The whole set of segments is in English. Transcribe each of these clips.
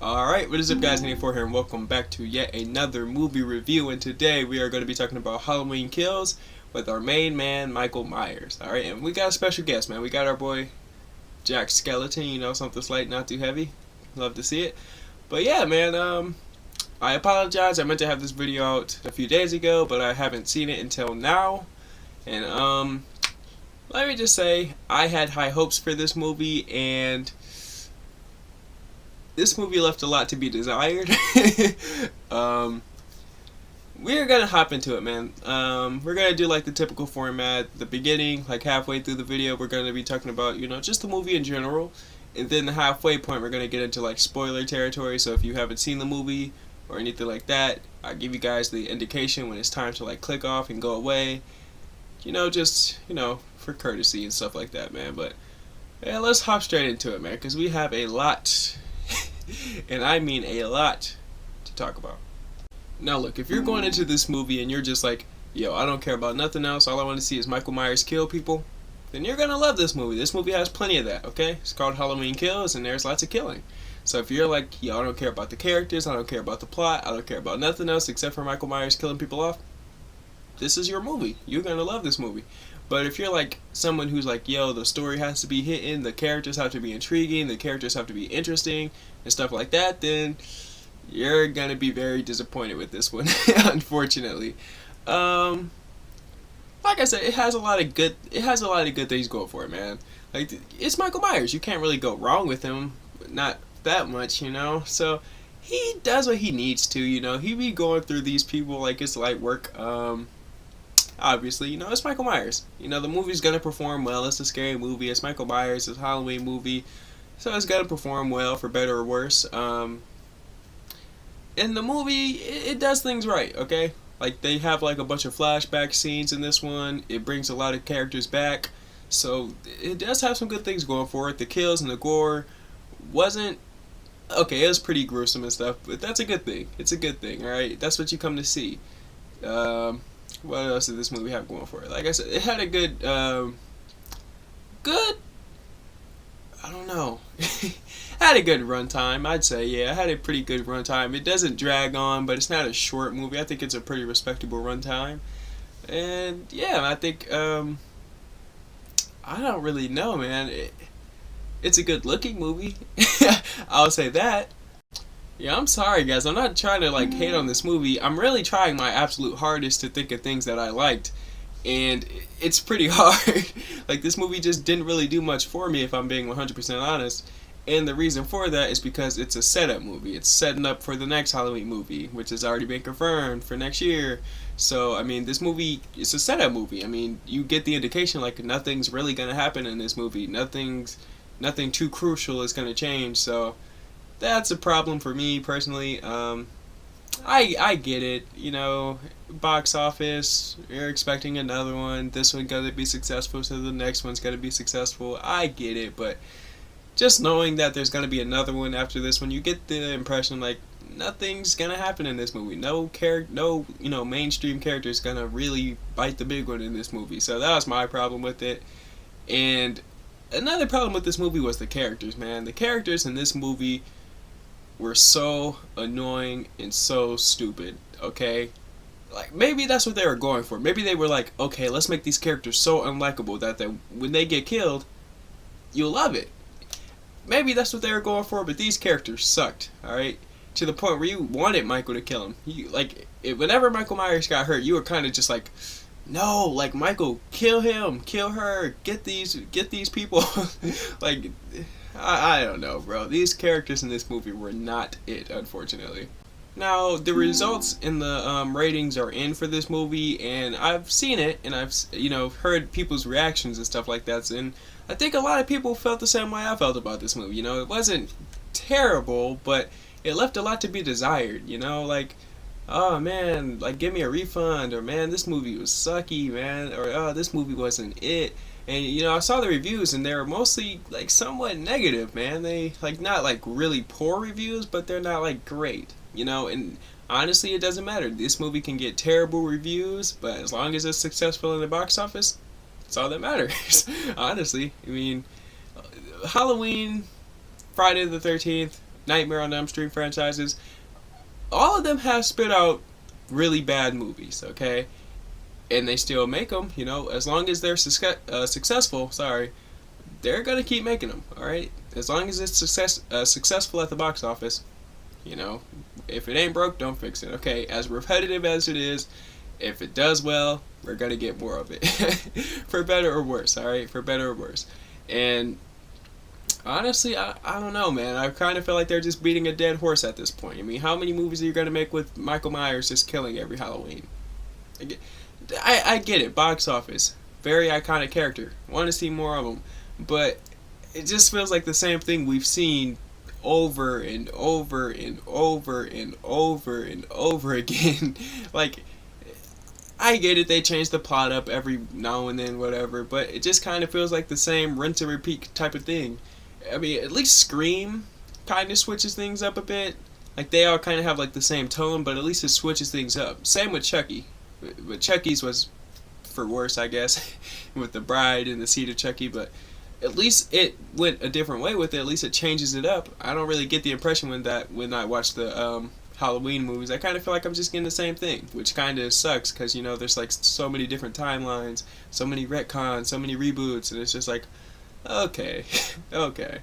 Alright, what is up guys, 94 here and welcome back to yet another movie review, and today we are going to be talking about Halloween Kills with our main man, Michael Myers. Alright, and we got a special guest, man. We got our boy, Jack Skeleton, something slight, not too heavy. Love to see it. But yeah, man, I apologize. I meant to have this video out a few days ago, but I haven't seen it until now. And, let me just say, I had high hopes for this movie, and this movie left a lot to be desired. We're gonna hop into it, man. We're gonna do like the typical format. The beginning, like halfway through the video, we're gonna be talking about, just the movie in general. And then the halfway point, we're gonna get into like spoiler territory. So if you haven't seen the movie or anything like that, I'll give you guys the indication when it's time to like click off and go away. For courtesy and stuff like that, man. But yeah, let's hop straight into it, man, because we have a lot, and I mean a lot, to talk about. Now look, if you're going into this movie and you're just like, yo, I don't care about nothing else, all I want to see is Michael Myers kill people, then you're gonna love this movie. This movie has plenty of that, okay? It's called Halloween Kills, and there's lots of killing. So if you're like, yo, I don't care about the characters, I don't care about the plot, I don't care about nothing else except for Michael Myers killing people off, this is your movie. You're gonna love this movie. But if you're like someone who's like, yo, the story has to be hitting, the characters have to be intriguing, the characters have to be interesting, and stuff like that, then you're gonna be very disappointed with this one, unfortunately. Like I said, it has a lot of good things going for it, man. Like, it's Michael Myers. You can't really go wrong with him, not that much, So he does what he needs to, He be going through these people like it's light work. Obviously, it's Michael Myers. The movie's gonna perform well. It's a scary movie. It's Michael Myers. It's a Halloween movie, so it's gonna perform well, for better or worse. In the movie, it does things right. Okay, like they have like a bunch of flashback scenes in this one. It brings a lot of characters back, so it does have some good things going for it. The kills and the gore wasn't okay. It was pretty gruesome and stuff, but that's a good thing. It's a good thing. All right, that's what you come to see. What else did this movie have going for it? Like I said, it had a good, I don't know. Had a good runtime, I'd say. Yeah, it had a pretty good runtime. It doesn't drag on, but it's not a short movie. I think it's a pretty respectable runtime. And yeah, I think, I don't really know, man. It's a good looking movie. I'll say that. Yeah, I'm sorry guys, I'm not trying to like hate on this movie. I'm really trying my absolute hardest to think of things that I liked, and it's pretty hard. Like, this movie just didn't really do much for me, if I'm being 100% honest. And the reason for that is because it's a setup movie. It's setting up for the next Halloween movie, which has already been confirmed for next year. So, I mean, this movie is a setup movie. I mean, you get the indication like nothing's really gonna happen in this movie. Nothing too crucial is gonna change. So that's a problem for me personally. I get it, box office, you're expecting another one, this one gonna be successful, so the next one's gonna be successful. I get it, but just knowing that there's gonna be another one after this one, you get the impression like nothing's gonna happen in this movie. No mainstream character is gonna really bite the big one in this movie. So that was my problem with it. And another problem with this movie was the characters, man. The characters in this movie were so annoying and so stupid, okay? Like, maybe that's what they were going for. Maybe they were like, okay, let's make these characters so unlikable that when they get killed, you'll love it. Maybe that's what they were going for, but these characters sucked, alright? To the point where you wanted Michael to kill him. Whenever Michael Myers got hurt, you were kind of just like, no, like, Michael, kill him, kill her, get these people. Like, I don't know, bro. These characters in this movie were not it, unfortunately. Now, the results in the ratings are in for this movie, and I've seen it, and I've heard people's reactions and stuff like that, and I think a lot of people felt the same way I felt about this movie. It wasn't terrible, but it left a lot to be desired. Like, oh man, like, give me a refund, or man, this movie was sucky, man, or oh, this movie wasn't it. And I saw the reviews, and they were mostly like somewhat negative, man. They like not like really poor reviews, but they're not like great, And honestly, it doesn't matter. This movie can get terrible reviews, but as long as it's successful in the box office, that's all that matters. Honestly, I mean, Halloween, Friday the 13th, Nightmare on Elm Street franchises, all of them have spit out really bad movies, okay? And they still make them, you know, as long as they're successful, they're going to keep making them, alright? As long as it's successful at the box office, you know, if it ain't broke, don't fix it, okay? As repetitive as it is, if it does well, we're going to get more of it. For better or worse, alright? For better or worse. And honestly, I don't know, man. I kind of feel like they're just beating a dead horse at this point. I mean, how many movies are you going to make with Michael Myers just killing every Halloween? I get it, box office, very iconic character. Want to see more of them, but it just feels like the same thing we've seen over and over and over and over and over again. Like, I get it, they change the plot up every now and then, whatever, but it just kind of feels like the same rinse and repeat type of thing. I mean, at least Scream kind of switches things up a bit. Like, they all kind of have like the same tone, but at least it switches things up. Same with Chucky. But Chucky's was for worse, I guess, with the bride and the seed of Chucky, but at least it went a different way with it. At least it changes it up. I don't really get the impression when I watch the Halloween movies. I kind of feel like I'm just getting the same thing, which kind of sucks because, you know, there's like so many different timelines, so many retcons, so many reboots, and it's just like, okay, okay.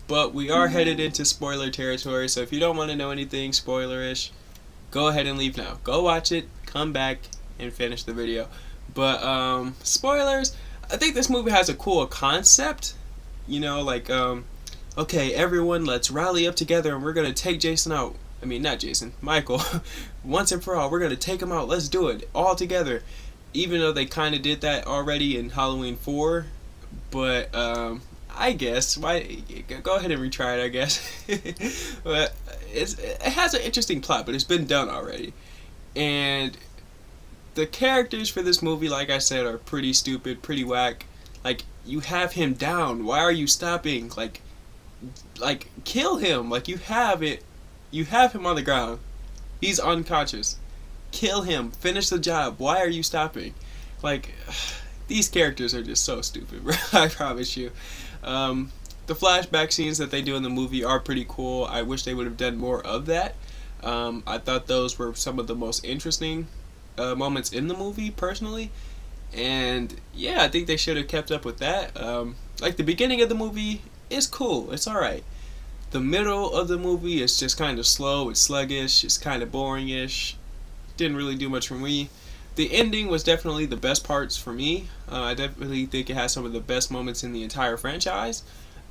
But we are headed into spoiler territory, so if you don't want to know anything spoilerish, go ahead and leave now. Go watch it, come back, and finish the video. But, spoilers, I think this movie has a cool concept. You know, like, okay, everyone, let's rally up together and we're gonna take Jason out. I mean, not Jason, Michael. Once and for all, we're gonna take him out. Let's do it, all together. Even though they kind of did that already in Halloween 4. But, I guess, go ahead and retry it, I guess. But it has an interesting plot, but it's been done already. And the characters for this movie, like I said, are pretty stupid, pretty whack. Like, you have him down. Why are you stopping? Like, kill him. Like, you have him on the ground. He's unconscious. Kill him. Finish the job. Why are you stopping? Like, these characters are just so stupid, bro. I promise you. The flashback scenes that they do in the movie are pretty cool. I wish they would have done more of that. I thought those were some of the most interesting moments in the movie, personally. And yeah, I think they should have kept up with that. Like, the beginning of the movie is cool. It's alright. The middle of the movie is just kind of slow. It's sluggish. It's kind of boring-ish. Didn't really do much for me. The ending was definitely the best parts for me. I definitely think it has some of the best moments in the entire franchise.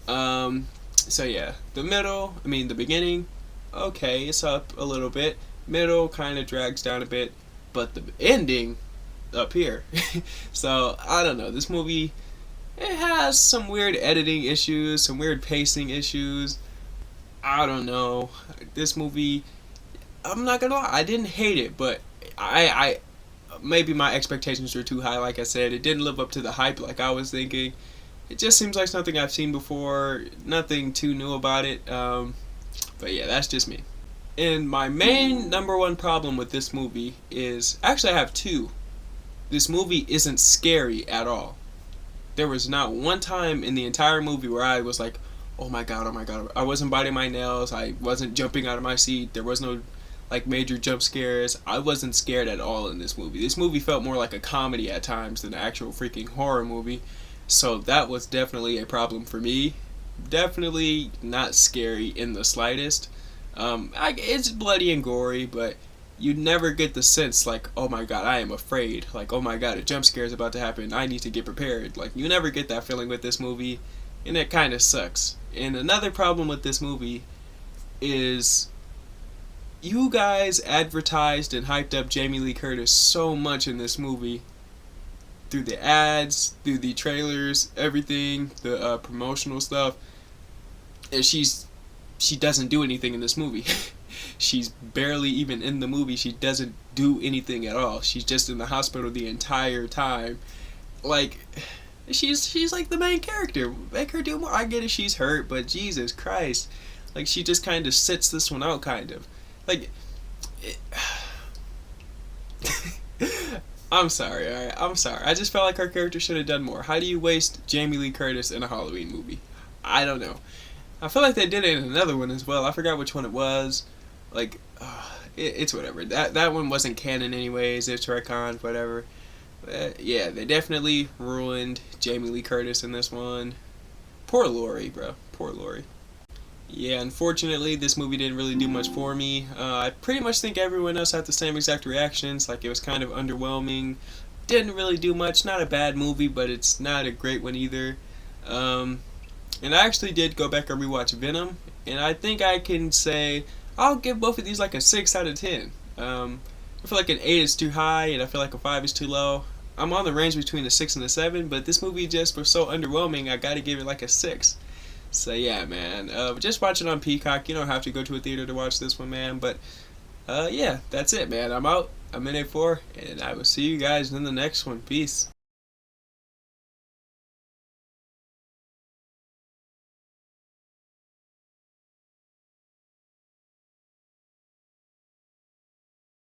So yeah, the beginning, okay, it's up a little bit. Middle kind of drags down a bit, but the ending, up here. So, I don't know, this movie, it has some weird editing issues, some weird pacing issues. I don't know. This movie, I'm not gonna lie, I didn't hate it, but I maybe my expectations were too high. Like I said, it didn't live up to the hype like I was thinking. It just seems like something I've seen before, nothing too new about it. But yeah, that's just me. And my main number one problem with this movie is, actually I have two. This movie isn't scary at all. There was not one time in the entire movie where I was like, oh my god, oh my god. I wasn't biting my nails, I wasn't jumping out of my seat, there was no like major jump scares. I wasn't scared at all in this movie. This movie felt more like a comedy at times than an actual freaking horror movie. So that was definitely a problem for me. Definitely not scary in the slightest. It's bloody and gory, but you never get the sense like, oh my god, I am afraid. Like, oh my god, a jump scare is about to happen. I need to get prepared. Like, you never get that feeling with this movie, and it kind of sucks. And another problem with this movie is you guys advertised and hyped up Jamie Lee Curtis so much in this movie. Through the ads, through the trailers, everything, the promotional stuff. And she doesn't do anything in this movie. She's barely even in the movie. She doesn't do anything at all. She's just in the hospital the entire time. Like, she's like the main character. Make her do more. I get it, she's hurt, but Jesus Christ. Like, she just kind of sits this one out, kind of. Like, I'm sorry, alright? I'm sorry. I just felt like her character should have done more. How do you waste Jamie Lee Curtis in a Halloween movie? I don't know. I feel like they did it in another one as well. I forgot which one it was. Like, it's whatever. That one wasn't canon anyways. It's retconned, whatever. Yeah, they definitely ruined Jamie Lee Curtis in this one. Poor Lori, bro. Poor Lori. Yeah, unfortunately, this movie didn't really do much for me. I pretty much think everyone else had the same exact reactions. Like, it was kind of underwhelming. Didn't really do much. Not a bad movie, but it's not a great one either. And I actually did go back and rewatch Venom, and I think I can say I'll give both of these like a 6 out of 10. I feel like an 8 is too high, and I feel like a 5 is too low. I'm on the range between a 6 and a 7, but this movie just was so underwhelming, I gotta give it like a 6. So yeah, man. Just watch it on Peacock. You don't have to go to a theater to watch this one, man. But yeah, that's it, man. I'm out. I'm in A4, and I will see you guys in the next one. Peace.